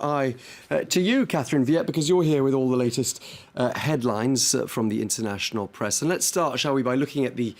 To you, Catherine Viette, because you're here with all the latest headlines from the international press. And let's start, shall we, by looking at the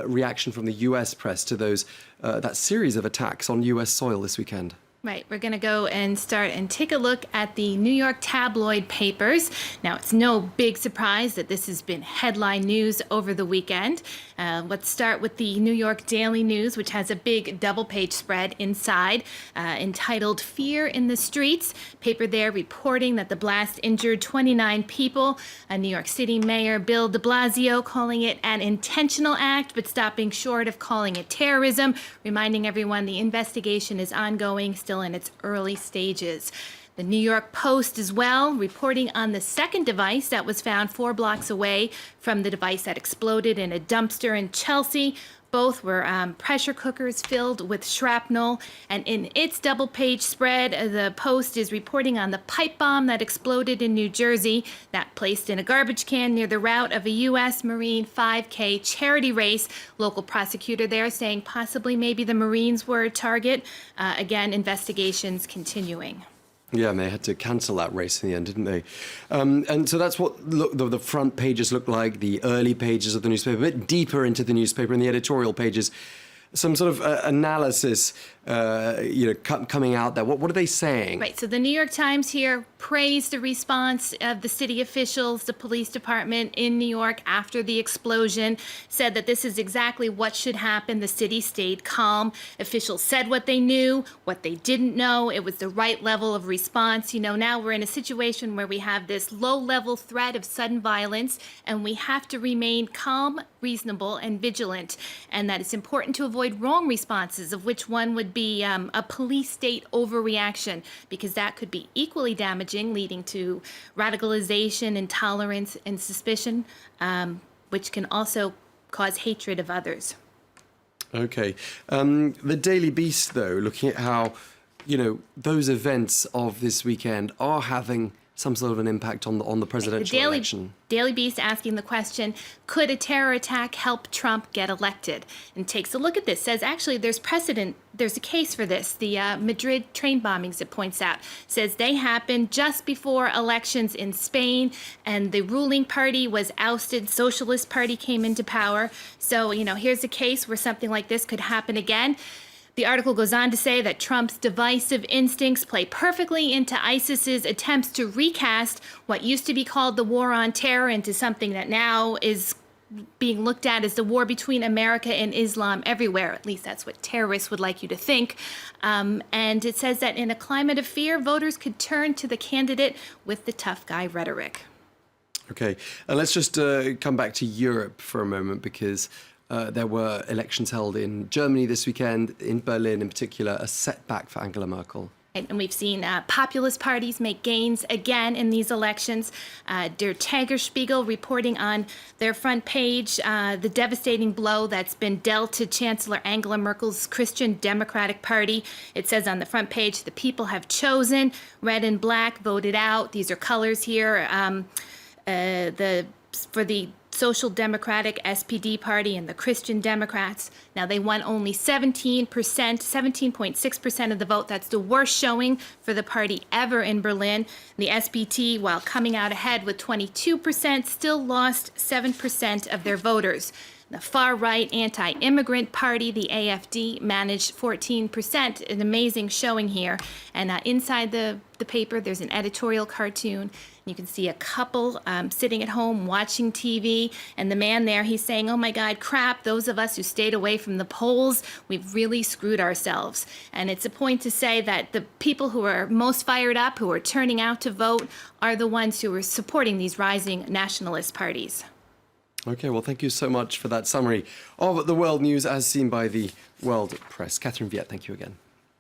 reaction from the US press to that series of attacks on US soil this weekend. Right, we're going to go and start and take a look at the New York tabloid papers. Now, it's no big surprise that this has been headline news over the weekend. Let's start with the New York Daily News, which has a big double-page spread inside entitled "Fear in the Streets." Paper there reporting that the blast injured 29 people. New York City Mayor Bill de Blasio calling it an intentional act, but stopping short of calling it terrorism, reminding everyone the investigation is ongoing, still in its early stages. The New York Post as well, reporting on the second device that was found 4 blocks away from the device that exploded in a dumpster in Chelsea. Both were pressure cookers filled with shrapnel. And in its double-page spread, the Post is reporting on the pipe bomb that exploded in New Jersey, that placed in a garbage can near the route of a U.S. Marine 5K charity race. Local prosecutor there saying possibly maybe the Marines were a target. Again, investigations continuing. Yeah, and they had to cancel that race in the end, didn't they? And so that's what the front pages look like, the early pages of the newspaper, a bit deeper into the newspaper, in the editorial pages. Some sort of analysis, coming out there. What are they saying? Right. So the New York Times here praised the response of the city officials, the police department in New York after the explosion, said that this is exactly what should happen. The city stayed calm. Officials said what they knew, what they didn't know. It was the right level of response. You know, now we're in a situation where we have this low-level threat of sudden violence, and we have to remain calm, reasonable, and vigilant, and that it's important to avoid wrong responses, of which one would be a police state overreaction, because that could be equally damaging, leading to radicalization, intolerance, and suspicion, which can also cause hatred of others. Okay. The Daily Beast, though, looking at how, those events of this weekend are having some sort of an impact on the presidential election. Daily Beast asking the question, could a terror attack help Trump get elected? And takes a look at this, says actually there's precedent, there's a case for this. The Madrid train bombings, it points out, says they happened just before elections in Spain, and the ruling party was ousted, Socialist Party came into power. So, here's a case where something like this could happen again. The article goes on to say that Trump's divisive instincts play perfectly into ISIS's attempts to recast what used to be called the war on terror into something that now is being looked at as the war between America and Islam everywhere. At least that's what terrorists would like you to think. And it says that in a climate of fear, voters could turn to the candidate with the tough guy rhetoric. Okay, and let's just come back to Europe for a moment, because there were elections held in Germany this weekend, in Berlin in particular, a setback for Angela Merkel. And we've seen populist parties make gains again in these elections. Der Tagesspiegel reporting on their front page the devastating blow that's been dealt to Chancellor Angela Merkel's Christian Democratic Party. It says on the front page, the people have chosen, red and black voted out. These are colors here. For the Social Democratic SPD party and the Christian Democrats. Now, they won only 17.6% of the vote. That's the worst showing for the party ever in Berlin. The SPD, while coming out ahead with 22%, still lost 7% of their voters. The far-right anti-immigrant party, the AfD, managed 14%, an amazing showing here. And inside the paper, there's an editorial cartoon. You can see a couple sitting at home watching TV, and the man there, he's saying, oh my God, crap, those of us who stayed away from the polls, we've really screwed ourselves. And it's a point to say that the people who are most fired up, who are turning out to vote, are the ones who are supporting these rising nationalist parties. Okay, well, thank you so much for that summary of the world news as seen by the world press. Catherine Viette, thank you again.